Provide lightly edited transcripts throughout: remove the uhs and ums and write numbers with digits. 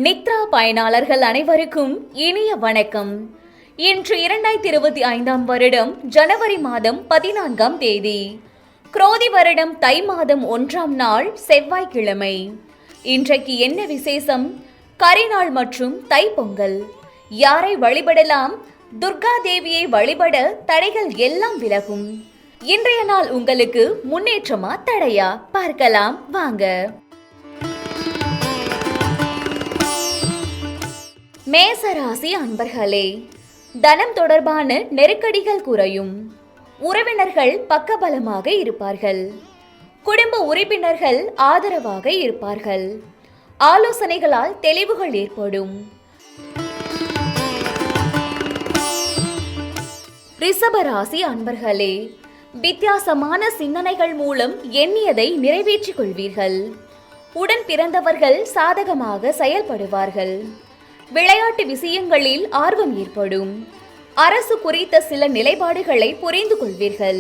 நித்ரா பயனாளர்கள் அனைவருக்கும் இனிய வணக்கம். இன்று 2025 வருடம் ஜனவரி மாதம் 14ஆம் தேதி, குரோதி வருடம் தை மாதம் 1ஆம் நாள் செவ்வாய்க்கிழமை. இன்றைக்கு என்ன விசேஷம்? கரிநாள் மற்றும் தைப்பொங்கல். யாரை வழிபடலாம்? துர்கா தேவியை வழிபட தடைகள் எல்லாம் விலகும். இன்றைய நாள் உங்களுக்கு முன்னேற்றமா தடையா? பார்க்கலாம் வாங்க. மேசராசி அன்பர்களே, தனம் தொடர்பான நெருக்கடிகள் குறையும். உறவினர்கள் பக்கபலமாக இருப்பார்கள். குடும்ப உறுப்பினர்கள் ஆதரவாக இருப்பார்கள். ஆலோசனைகளால் தெளிவுகள் ஏற்படும். ரிஷபராசி அன்பர்களே, வித்தியாசமான சிந்தனைகள் மூலம் எண்ணியதை நிறைவேற்றிக் கொள்வீர்கள். உடன் பிறந்தவர்கள் சாதகமாக செயல்படுவார்கள். விளையாட்டு விஷயங்களில் ஆர்வம் ஏற்படும். அரசு குறித்த சில நிலைப்பாடுகளை புரிந்து கொள்வீர்கள்.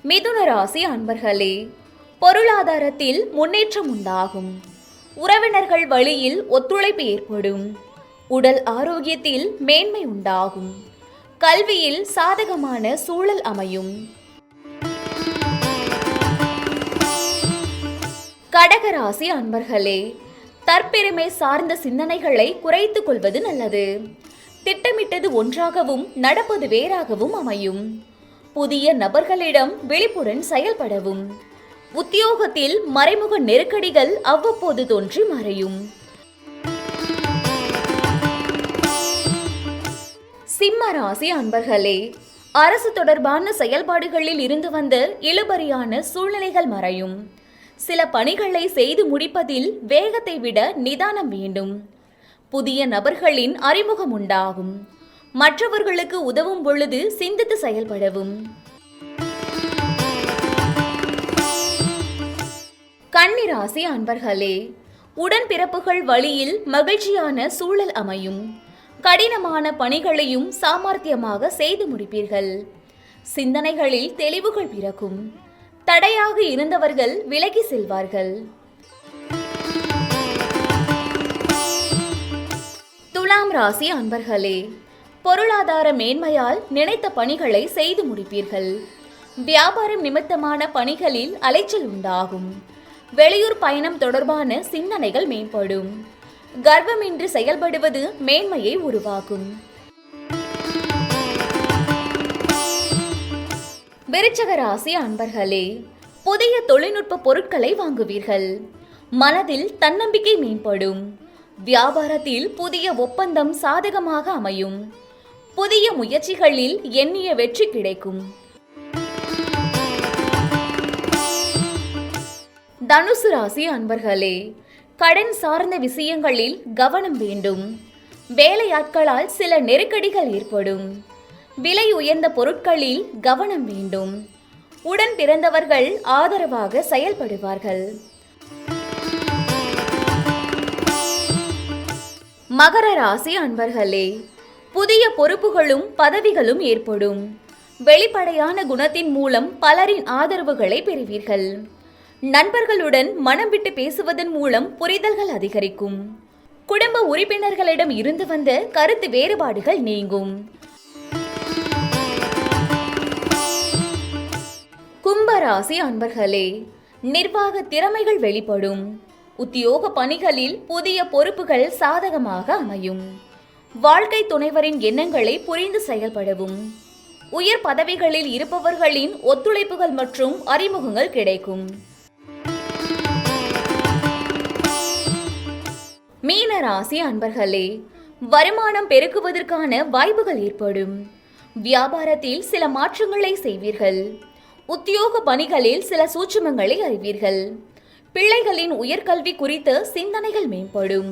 மிதுன ராசி அன்பர்களே, பொருளாதாரத்தில் முன்னேற்றம் உண்டாகும். உறவினர்கள் வழியில் ஒத்துழைப்பு ஏற்படும். உடல் ஆரோக்கியத்தில் மேன்மை உண்டாகும். கல்வியில் சாதகமான சூழல் அமையும். கடகராசி அன்பர்களே, தற்பெருமை சார்ந்த சிந்தனைகளை குறைத்துக் கொள்வது நல்லது. திட்டமிட்டது ஒன்றாகவும் நடப்பது வேறாகவும் அமையும். புதிய நபர்களிடம் விழிப்புடன் செயல்படவும். உத்தியோகத்தில் மறைமுக நெருக்கடிகள் அவ்வப்போது தோன்றி மறையும். சிம்ம ராசி அன்பர்களே, அரசு தொடர்பான செயல்பாடுகளில் இருந்து வந்த இழுபறியான சூழ்நிலைகள் மறையும். சில பணிகளை செய்து முடிப்பதில் வேகத்தை விட நிதானம் வேண்டும். புதிய நபர்களின் அறிமுகம் உண்டாகும். மற்றவர்களுக்கு உதவும் பொழுது சிந்தித்து செயல்படவும். கன்னிராசி அன்பர்களே, உடன்பிறப்புகள் வழியில் மகிழ்ச்சியான சூழல் அமையும். கடினமான பணிகளையும் சாமர்த்தியமாக செய்து முடிப்பீர்கள். சிந்தனைகளில் தெளிவுகள் பிறக்கும். தடையாக இருந்தவர்கள் விலகி செல்வார்கள். துலாம் ராசி அன்பர்களே, பொருளாதார மேன்மையால் நினைத்த பணிகளை செய்து முடிப்பீர்கள். வியாபாரம் நிமித்தமான பணிகளில் அலைச்சல் உண்டாகும். வெளியூர் பயணம் தொடர்பான சிந்தனைகள் மேம்படும். கர்வமின்றி செயல்படுவது மேன்மையை உருவாக்கும். விருச்சிக ராசி அன்பர்களே, புதிய தொழில்நுட்ப பொருட்களை வாங்குவீர்கள். மனதில் தன்னம்பிக்கை மேம்படும். வியாபாரத்தில் புதிய ஒப்பந்தம் சாதகமாக அமையும். புதிய முயற்சிகளில் எண்ணிய வெற்றி கிடைக்கும். தனுசு ராசி அன்பர்களே, கடன் சார்ந்த விஷயங்களில் கவனம் வேண்டும். வேலையாட்களால் சில நெருக்கடிகள் ஏற்படும். விலை உயர்ந்த பொருட்களில் கவனம் வேண்டும். உடன் பிறந்தவர்கள் ஆதரவாக செயல்படுவார்கள். மகர ராசி அன்பர்களே, புதிய பொறுப்புகளும் பதவிகளும் ஏற்படும். வெளிப்படையான குணத்தின் மூலம் பலரின் ஆதரவுகளை பெறுவீர்கள். நண்பர்களுடன் மனம் விட்டு பேசுவதன் மூலம் புரிதல்கள் அதிகரிக்கும். குடும்ப உறுப்பினர்களிடம் இருந்து வந்த கருத்து வேறுபாடுகள் நீங்கும். கும்பராசி அன்பர்களே, நிர்வாக திறமைகள் வெளிப்படும். உத்தியோக பணிகளில் புதிய பொறுப்புகள் சாதகமாக அமையும். வாழ்க்கை துணைவரின் எண்ணங்களை புரிந்து செயல்படவும். உயர் பதவிகளில் இருப்பவர்களின் ஒத்துழைப்புகள் மற்றும் அறிமுகங்கள் கிடைக்கும். மீனராசி அன்பர்களே, வருமானம் பெருக்குவதற்கான வாய்ப்புகள் ஏற்படும். வியாபாரத்தில் சில மாற்றங்களை செய்வீர்கள். உத்தியோக பணிகளில் சில சூட்சுமங்களை அறிவீர்கள். பிள்ளைகளின் உயர்கல்வி குறித்த சிந்தனைகள் மேம்படும்.